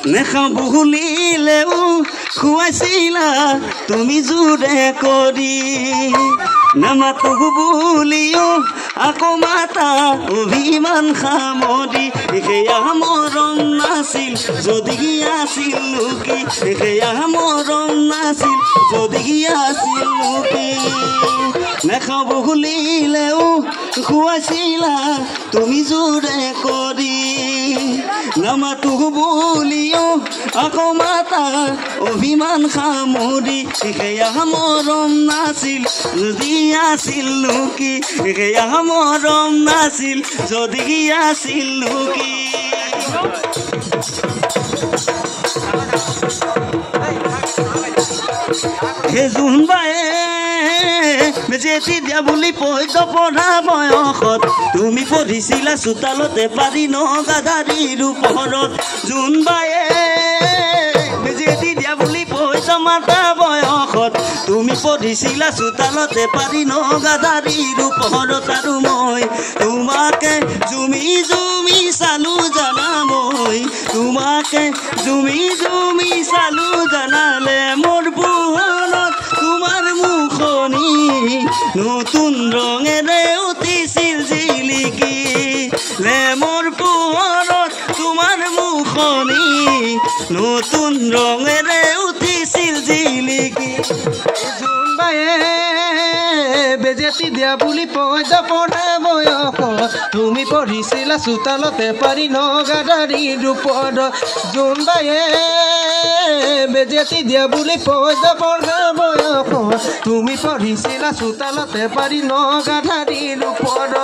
নেখাওঁ বুলিলেও খুৱাইছিলা তুমি জোৰে কৰি নামাতো বুলিও আকৌ মাতা অভিমান সামৰি সেয়া মৰম নাছিল যদি আছিল লোকি সেয়া মৰম নাছিল যদি আছিল লোকি নেখাওঁ বুলিলেও খুৱাইছিলা তুমি জোৰে কৰি নামাতো বুলিও আকৌ মাতা অভিমান সামৰি সেয়া মৰম নাছিল যদি আছিল লোকি সেয়া মৰম নাছিল যদি আছিল লোকি হে জোনবায়ে বেজেতি দিয়া বুলি পৈত পঢ়া বয়সত তুমি পঢ়িছিলা চোতালতে পাৰি নগাধাৰীৰ ওপৰত জোনবায়ে বেজেতি দিয়া বুলি পৈত মাতা বয়সত তুমি পঢ়িছিলা চোতালতে পাৰি নগাধাৰীৰ ওপৰত আৰু মই তোমাকে জুমি জুমি চালো জানা মই তোমাকে জুমি জুমি চালো জানালে মোৰ পোহৰত তোমাৰ মুখনি নতুন ৰঙেৰে উঠিছিল জিলিকি লে মোৰ পোহৰত তোমাৰ মুখনি নতুন ৰঙেৰে উঠিছিল জিলিকি জোনবায়ে বেজেতি দিয়া বুলি পৈত পঢ়া বয়সত তুমি পঢ়িছিলা চোতালতে পাৰি নগাধাৰীৰ ওপৰত জোনবায়ে বেজেতি দিয়া বুলি পৈত পঢ়া বয়সত তুমি পঢ়িছিলা চোতালতে পাৰি নগাধাৰীৰ ওপৰত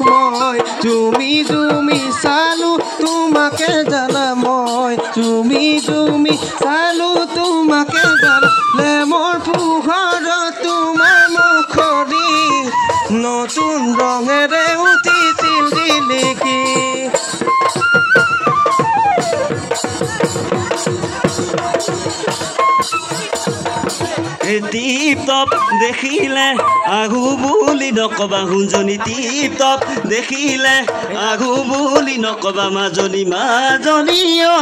মই তুমি তুমি চালো তোমাকে জানা মই তুমি তুমি চালো তোমাকে জানালে মোৰ পোহৰত তোমাৰ মুখৰি নতুন ৰঙেৰে উঠিছিল জিলিকি টিপ টপ দেখিলে আহু বুলি নকবা শুনজনী টিপ টপ দেখিলে আহু বুলি নকবা মাজনী মাজনী ঐ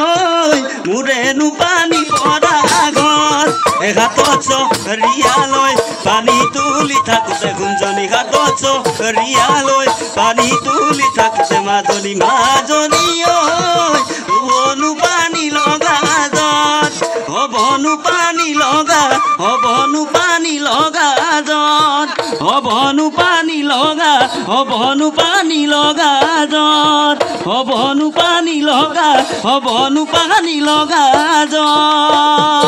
মোৰেনো পানী পৰা আগত হাতত চৰিয়া লৈ পানী তুলি থাকোঁতে শুনজনী হাতত চৰিয়া লৈ পানী তুলি থাকোঁতে মাজনী মাজনী ঐ হ'বনো পানী লগা যত হ'বনো পানী লগা হ'বনো পানী লগা যত হ'বনো পানী লগা হ'বনো পানী লগা যত হ'বনো পানী লগা হ'বনো পানী লগা যত